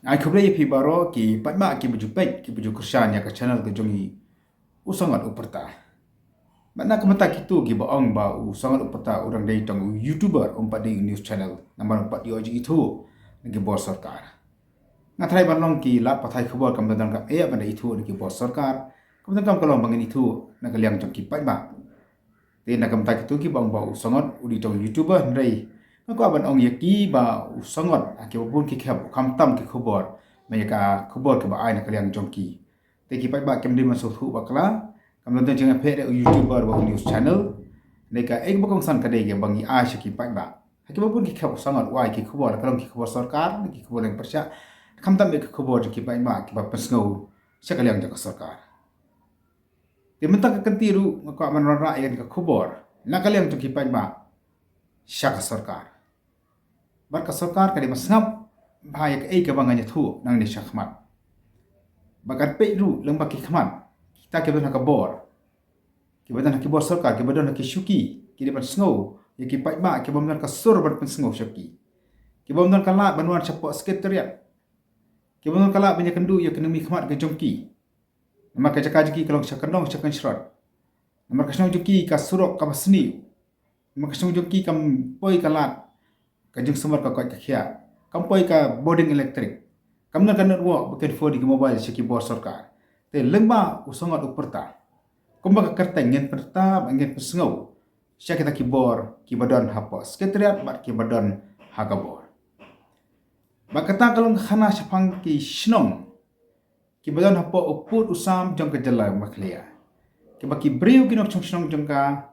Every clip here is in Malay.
Ai khobre phi baro ki patma ki buju pek ki buju kursan ya ka channel ke jongi usangat uperta. Mana kemata kitu ki baong ba usangat uperta orang dai tong YouTuber umpat di news channel nambar umpat di oji itu ngi bor sarkar. Ngathai banong ki la pathai khobor kam dan ka e ban itu ngi bor sarkar. Kemudian kam kalong bangin itu na kaliang jong ki patma. Te na kemata kitu ki baong ba usangat udi tong YouTuber ndai Aku aban ong yaki ba usangot aki babun ki khab kam tam ki khobor mayaka khobor ke ba ai na kalian jongki te ki pai ba kem di masuk thu bakla kam lan jeng phe de YouTuber ba news channel neka ek bakong san ka de ge bangi a shi ki pai ba aki babun ki khab usangot wai ki khobor kalong ki khobor sarkar ki khobor yang persya kam tam ki khobor ki pai ba ki ba pesngau sya kalian jong sarkar te mentak ka kentiru ngako aman ra ai ka khobor na kalian jong ki pai ba sya ka sarkar Barka sarkar kali masngap bahaya ke ke banganya thu nang ni syakmat. Bakat pe ru leng baki khmat. Kita ke bana ka bor. Ki badan ki bor sarkar ki badan ki syuki ki depan snow ya ki pai ba ki bomdan ka sur bar pen snow syuki. Ki bomdan ka la banwan chapo sekretariat. Ki bomdan ka la banya kendu ya kenemi khmat ke jongki. Nama ka jaka jiki kalong syakandong syakan syrat. Nama ka snow jongki ka surok ka basni. Nama ka snow jongki kam poi ka lat kajung semar ka koi ka khia kampoi ka boarding electric kamna kan network bukan phone di mobile siki bor sarkar te lengba usongat uperta kumba ka kerta ngen perta ngen pesngau sya kita ki bor ki badan hapa sekretariat bat ki badan hakabor bakata kalong khana syapang ki shnong ki badan hapa uput usam jong ka jala maklia ki baki briu ki nok shnong jong ka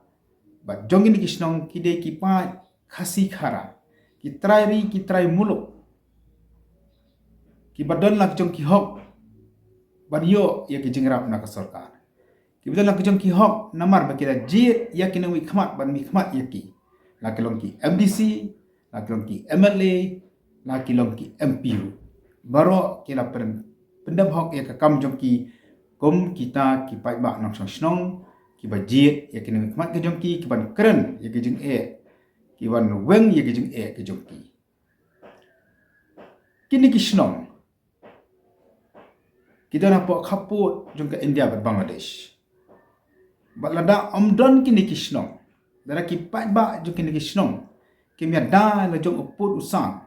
bat jongin ki shnong ki de ki pa khasi khara ki try muluk ki badan lak jong ki hok ban yo ya ki jingrap na ka sarkar ki badan lak jong ki hok namar ba kira jit ya ki nawi khmat ban mi khmat ya ki lak long ki MDC lak long ki MLA lak long ki MPU baro ki la pendam hok ya ka kam jong ki kom kita ki pai ba nong snong ki ba jit ya ki nawi khmat ke jong ki ban keren ya ki jing Iwan weng ye gejung ke jongki. Kini kishnong. Kita nampak kaput jong ke India ber Bangladesh. Balada omdon kini kishnong. Dara ki pat ba jong kini kishnong. Kimia da la jong uput usang.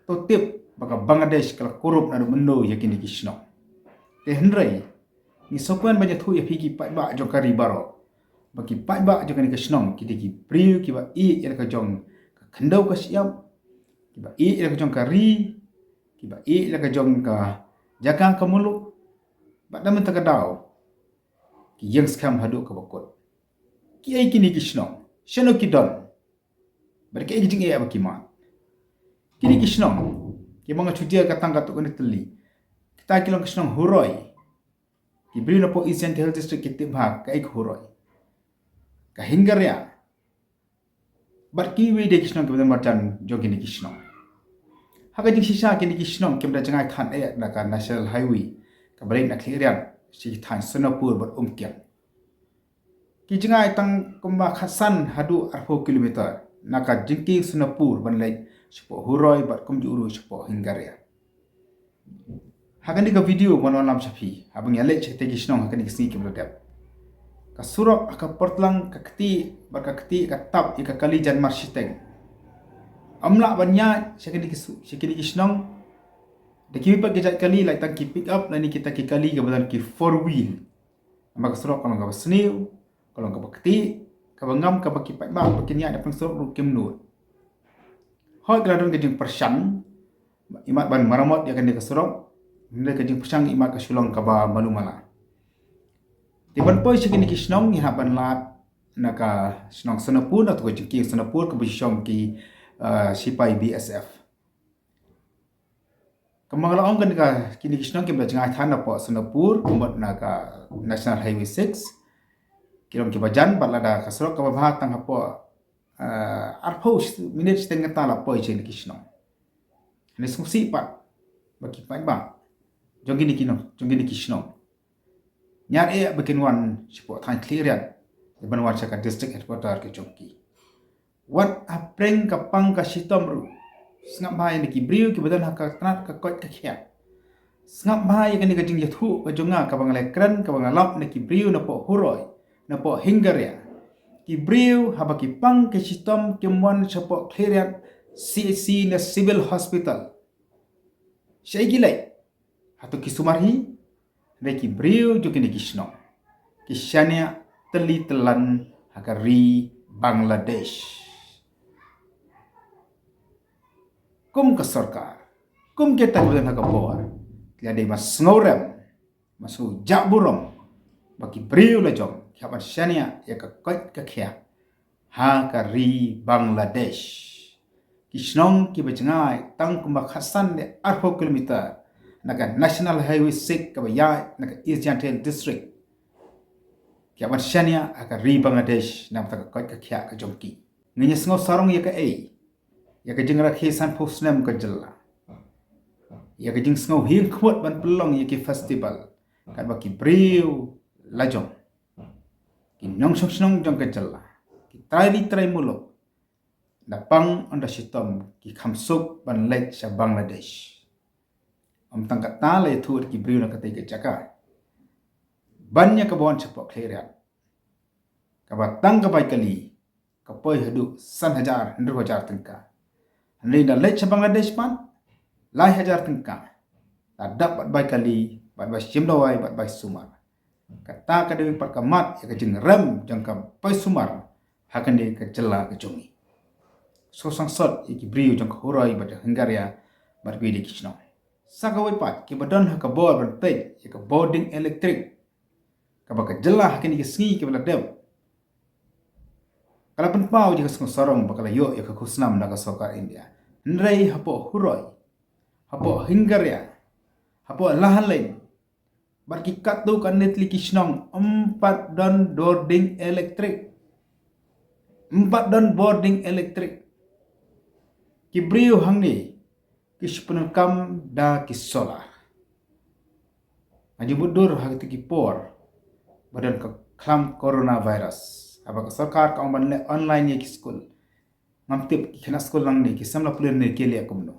To tip baka Bangladesh kala korup na mendo ye kini kishnong. Te hendrai ni sopan banyak thu ye phiki pat ba jong kari baro. Bagi pai ba jong ni kasnong ki ki priu ki ba i ila ka jong ka khandau ka siam ki ba i ila ka jong ka ri ki ba i ila ka jong ka jakang ka mulu ba damen ta ka dau ki yang skam hadu ka bakot ki ai ki ni kasnong shano ki don bar ki jing e ba ki ma ki ni kasnong ki manga chutia ka tang ka to ni tli kita ki long kasnong huroi ki briu na po Eastern Health District ki tibha ka ik huroi Kahinggarya bar kiwi de kisnong ke badan marjan jogini kisnong haka jing sisa kini kisnong ke badan jangai khan e na ka national highway ka balik na clearian si than Sonapur bar umkian ki jangai tang kumba khasan hadu 4 kilometer na ka jingki Sonapur ban lai sipo huroi bar kumjuru sipo Hinggarya haka ni ka video mono lam sapi abang yale chete kisnong haka ni kisni ke badan ka surok ka portlang ka keti ka tap ka kali jan marsiteng amla banya sekali kisnong de ki pa gejat kali lai tang ki pick up nani kita ki kali ka badan ki 4 wheel amba ka surok kalong ka sniu kalong ka keti ka bangam ka baki pa ba bakinya da pang surok ru kimnu hoi gradon ke jing persang imat ban maramot ya kan de ka surok nde ka jing persang imat ka sulong ka ba malumala Tiban poi sikini kisnong ni haban lat naka snong Sonapur atau jengki Sonapur ke bishong ki sipai BSF. Kemangala ong kan ka kini kisnong ki bajang athan po Sonapur kumot naka National Highway 6 kilom ki bajan balada kasrok ka babha tang hapo arpos minute setengah tala poi chen kisnong. Ni sungsi pat baki pa ba. Jongini kisnong. Nyar e bikin wan sipo than clearian ban war chaka district headquarter ke chongki wan apreng kapang ka sitom ru Sengap bahaya ni ki brio ki badan haka trat ka kot ka khia. Sengap bahaya kan ni ka jing yathu ka jonga ka bangalai kran ka bangalap ni ki brio na po huroi na po hingaria. Ki brio haba ki pang ke sistem ke mon sapo cleariat CSC na civil hospital. Syai gilai. Hatu ki sumarhi re ki brio jo ki ni kisno. Ki syania teli telan hakari Bangladesh. Kum ke sarkar. Kum kita bukan hak bawar. Tiada mas ngorem. Masu jaburom. Bagi beriu la jom. Kiapan syania ya ke kot ke kia. Hakari Bangladesh. Kisnong ki bajengai tang kumbak hasan de 4 kilometer. Naga National Highway 6 ke bayai naga East Jantel District. Kiapan syania hakari Bangladesh nam tak kot ke kia ke jomki. Ngenya sengau sarong ya ke ya ke jeng rakhi san posnem ke jella ya ke jeng sengau hing khwat ban pelong ya ke festival kat baki brio lajong ki nyong snong jong ke jella ki trai mulo dapang onda sitom ki khamsuk ban lek sa Bangladesh tangkat ta le thu ki brio na katai ke jaka bannya ke bon chapok khlerat ka batang ka bai kali ka poi hadu san hajar 100,000 tengka Ni dah lech Bangladesh pan, lai hajar tengkang. Tak dapat baik kali, bat simdawai, bat baik sumar. Kata kadang pat kamat, ya kejeng rem, jangka baik sumar, hakan dia kejela kejongi. So sangsot, iki beriu jangka hurai, bat henggaria, bat bidi kisno. Sakawai pat, ki badan haka bor ban pej, ya ke boarding elektrik. Kaba kejela hakan dia sengi ke beladem. Kalau penpau jika sengau sorong bakal yuk ya ke kusnam naga sokar India. Nrei hapo huroi, hapo hinggaria, hapo lahan lain. Barki katu kan netli kisnong 4 don boarding elektrik. 4 don boarding elektrik. Kibriu hang ni kis penekam da kis solar. Maju budur hak tiki por badan ke klam coronavirus. Abang sarkar ka online ye school ngamtip ki khana school lang ni ki samla plan ne ke le kumno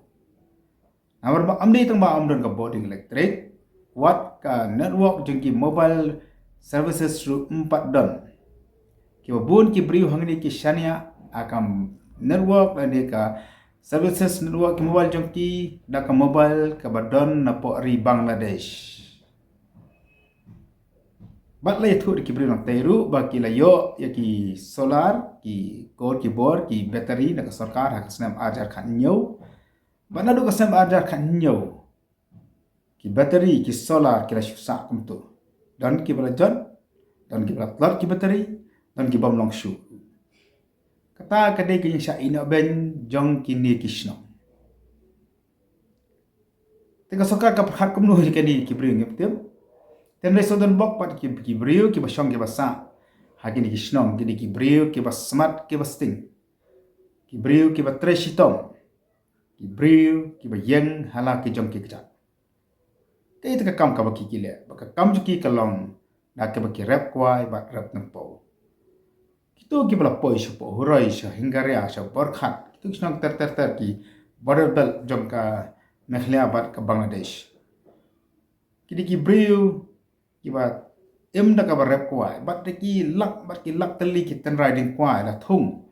amar ba amde tang ba amdon ka boarding electric wat ka network jengki mobile services through 4 don ki bun ki briu hangni ki shania akam network ane ka services network ki mobile jengki da ka mobile ka badon na po ri Bangladesh Bat lay thu ki beri nak teru baki layo ya ki solar ki core ki board ki battery nak sarkar hak senam ajar khan nyau bana do kasam ajar khan nyau ki battery ki solar ki la shusa kumtu dan ki bala jon dan ki bala tlar ki battery dan ki bam long shu kata kade ki sha ina ben jong ki ni kishno tega sarkar ka hak kumnu ki ni ki beri ngep Dan resodan bok pat ki brio ki basong ki basa. Hagi ni kisnong ki brio ki bas smart ki basting. Ki brio ki ba treshitong. Ki brio ki ba yeng hala ki jom ki kejat. Kaya ita ka kam ka ba ki kile. Baka kam ju ki kalong. Na ka ba ki rap kwai ba rap nampo. Kito ki bala poi siya po. Huray siya. Hinggaria siya. Borkhat. Kito kisnong ter ki border belt jom ka Mekhlia bat ka Bangladesh. Kini ki brio kiba da ka rep kwai bat ki lak tali ki tan riding kwai la thung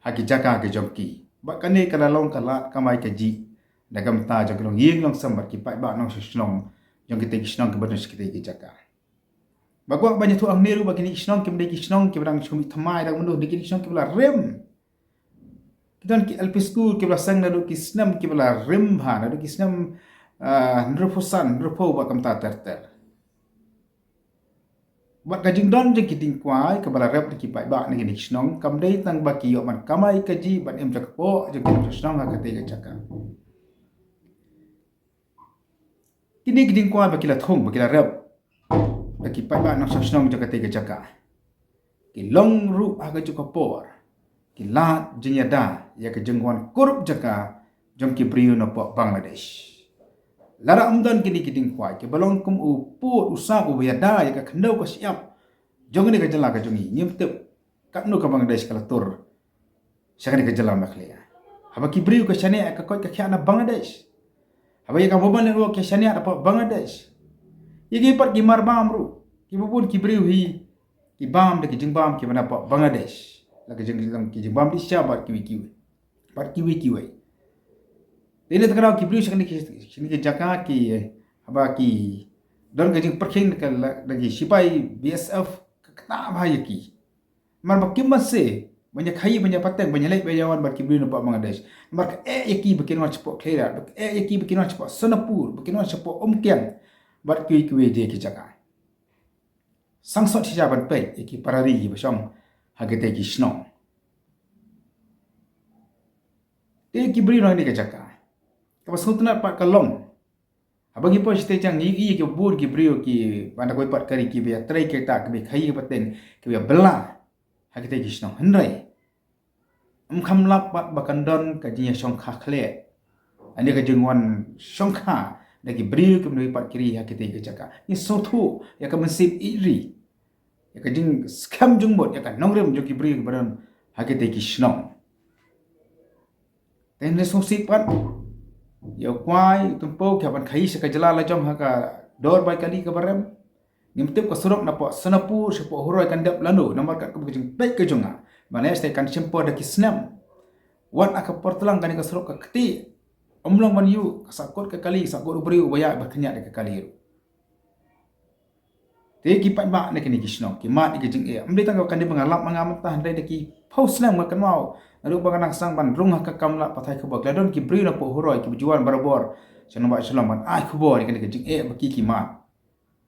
haki jaka ke jomki ba kane kala long kala kamai ke ji dagam ta jong yeng long sambar ki pai ba nong shnong jong ki te kishnong ke bonus ki te ki jaka ba gwa banyak tu ang neru ba kini kishnong ki mde kishnong ki brang chumi thamai da mundu dikini kishnong ki bla rem kidan ki LP school ki bla sang na do kisnam ki bla rem ha na do kisnam nrufusan nrupo ba kam ta ter Bat kajing don je kiting kwai ke bala rep ki pai ba ni kisnong kam dei tang ba ki yo man kamai kaji ban em jak po je kisnong ha kate ga chaka kini kiting kwai ba kila thong ba kila rep ba ki pai ba nang kisnong je kate ga chaka ki long ru ha ga ju por ki la jinyada ya ke jengwan korup jaka jom ki brio no po Bangladesh Lara amdan kini kiting kwai ke balong kum uput usap ubiyada ya ka khendau ka siap jong ni ka jela ka jongi nyimtep kat nu ka Bangladesh kala tur syakani ka jela makhlia Haba kibriu ke syania ka kot ka khia na Bangladesh. Haba ya ka boban le ke syania da Bangladesh. Yegi pat ki mar bam ru. Ki bubun kibriu hi ki bam de ki jing bam ki mana Bangladesh. La ke jing ki jing bam di syabat ki wiki. Pat ki wiki wai. Ini terkenal kibriu sekali ki jaka ki haba ki don ke jing perking ke lagi sipai BSF kena bahaya ki. Mar bakim masih banyak kai banyak pateng banyak lek bayawan bar kibriu nampak Bangladesh. Mar yaki bikin wan cepat clear, yaki bikin wan cepat Sonapur, bikin wan cepat Omkian bar ki je ki jaka. Sangsot si jaban pe yaki parari ki basong hagete ki snong. Dia kibriu nang ni ke jaka. Kapas hutna pat kalong. Abagi po site chang i ki bur kibriu ki panda koi pat kari ki be trai ke tak be khai pateng ki be bela. Hagite ki snong hendrai. Kham lap pat bakandon ka jinya song kha khle. Ani ka jingwan song kha da ki briu ki mri pat kiri hagite ki jaka. Ni sothu ya ka mensip iri. Ya ka jing scam jungbot ya ka nongrem jo ki briu ki baran hagite ki snong. Ten le sosip pat ya kwai tumpo kya ban khai se ka jala la jom ha ka dor bai kali ka barem nimtep ka surok na po Sonapur se po horoi kan dap lanu nomor ka kejung baik ke jonga bane ste kan sempo da kisnam wan aka portlang kan ka surok ka kti omlong man yu sakot ka kali sakot briu baya berkenya de ka kali te ki pat ba ne kini kisnong ki mat ki jing e amde tang kan di mengalap mangamta handai de ki pausnam ka kanwau lalu baganak sang ban rung ka kamla pathai ka bak ladon ki briu na po horoi ki bujuan barabor senamba islam ban ai khubor kan ki jing e baki ki mat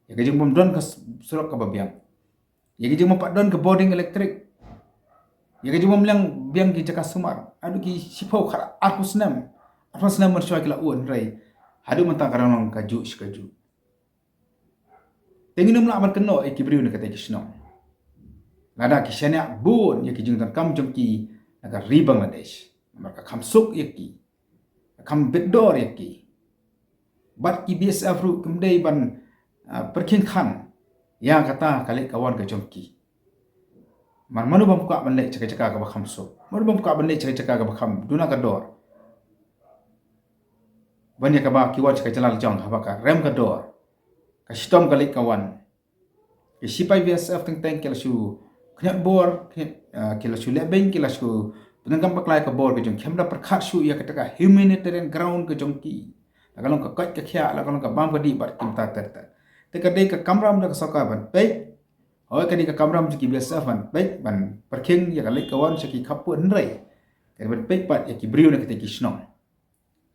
ya ke jing bom don ka surok ka babiang ya ke jing bom pat don ka boarding electric ya ke jing bom lang biang ki jaka sumar adu ki sipau khara arpusnam man shoi kala un rai hadu manta karang ka ju skaju Tengin mula aman keno kibriu ne kata kisno. Lada kisanya bun ya kijung tan kam jom ki naga ri Bangladesh. Mereka kam suk ya ki. Kam bedor ya ki. Bat ki BSF ru kemdai ban perkin khan yang kata kali kawan ke jom ki. Mar manu bam ka ban le caka-caka ka bakam suk. Manu bam ka ban le caka-caka ka bakam duna ka dor. Banyak ka ba kiwan caka jalal jong ha ka rem ka dor. Kastom kali kawan. Sipai BSF teng kela su kena bor kela su lebeng kela su penangkam paklai ka bor ke jong kemda perkhat su ya kata humanitarian ground ke jong ki. Lakalong ka kat ka khia lakalong ka bam ka di bat kim ta ter. Te ka dei ka kamram da ka soka ban pe. Oi ka di ka kamram ki BSF ban pe ban perking ya ka lek kawan saki khapu nrai. Ka ban pe pat ya ki briu na kata ki snong.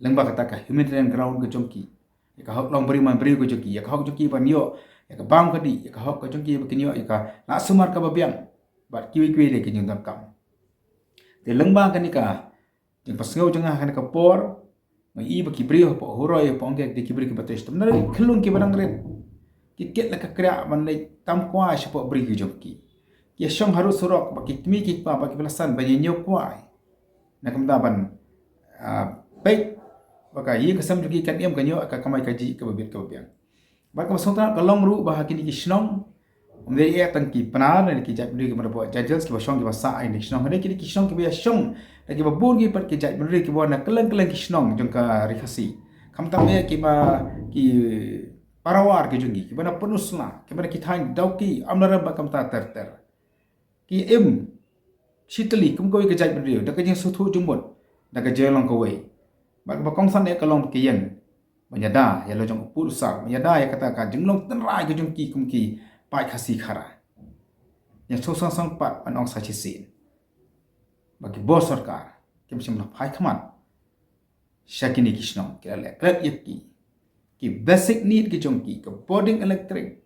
Lengba kata ka humanitarian ground ke jong ki. Ya ka hok long beri man beri ko joki ya ka hok joki ban yo ya ka bam ka di ya ka hok ka joki bakin yo ya ka la sumar ka babiang bat kiwi de ke jung kam te lengba ka ni ka jeng pasngau jeng ha ka por ma i ba kibri ho po horo ya pong ke kibri ke bates tam na khlung ki banang ren ki ket la ka kra ban le tam kwa sha po bri ki joki ya shong haru surok ba ki tmi ki pa ba ki pelasan ba nyo kwai na kam da ban pe Baka iya kesam juga ikan iam kanyo aka kamai kaji ke babiang. Baka masontra kalong ru bah kini ki snong. Umde ia tangki panar ni ki jat beri ke mana buat jajal ki basong ki basa ai ni snong. Hade ki snong ki biya shong. Lagi babun ki pat ki jat beri ki buat na keleng-keleng ki snong jong ka rikasi. Kam tam ya ki ba ki parawar ki jungi ki bana penusla ki bana ki thain dauki amlara ba kam ta ter. Ki em sitali kum ko ki jat beri da ka jeng suthu jumot da ka jelong ko wei. Bak bakong san ek kalong kiyen menyada ya lo jong pul sar menyada ya kata ka jenglong tenrai ke jong ki kum ki pai khasi khara ya so sang pat anong sa chisin bagi bos sarkar kim sim na pai khaman shakini kishnong ke le kret yeki ki basic need ke jong ki ka boarding electric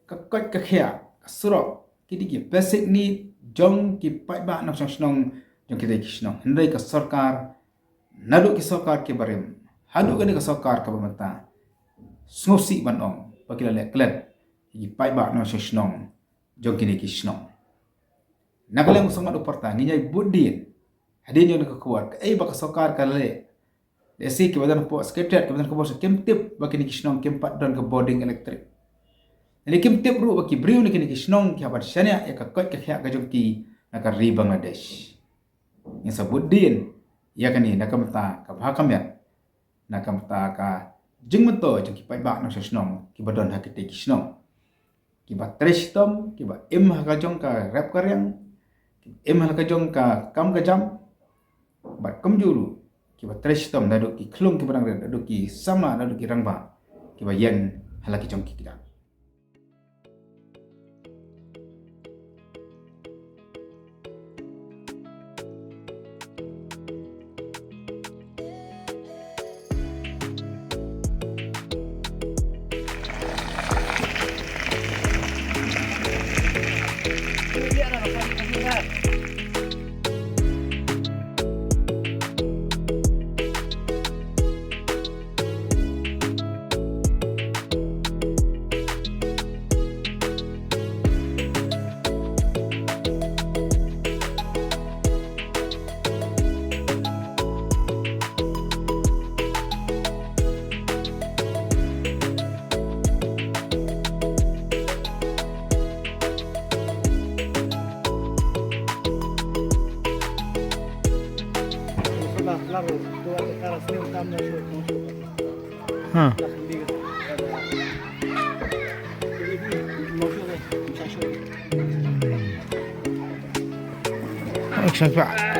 ka kot ka khia ka surok ki di ki basic need jong ki pai ba nong snong jong ki de kishnong hendai ka sarkar Nadu ki sokar ke barim, hadu gani ka sokar ka bamata. Snosi banong, pakila le klet, i pai ba no shnong, jong kini ki shnong. Nakalem sangat uparta, nginyai budin, hadin yo ka kuat, ka ba ka sokar ka le. Desi ki badan po skater, ki badan ko bos kem tip ba kini ki shnong kem pat don ka boarding electric. Ini kem tip ru ba ki briu ni kini ki shnong ki habat shania ya ka kot ka khya ka jong ki na ka ri Bangladesh. Yang sabudin ia kan ni nak kamta ka bahakam ya nak kamta ka jingmento jang ki pai ba nak sesnong ki badon hakite ki snong ki ba trestom ki ba im ha ka jong ka rap karyang im ha ka jong ka kam ka jam ba kam juru ki ba trestom da do ki klung ki barang da do ki sama da do ki rangba ki ba yen halaki jong ki kita Claro, toda la cara se está dando ha action pa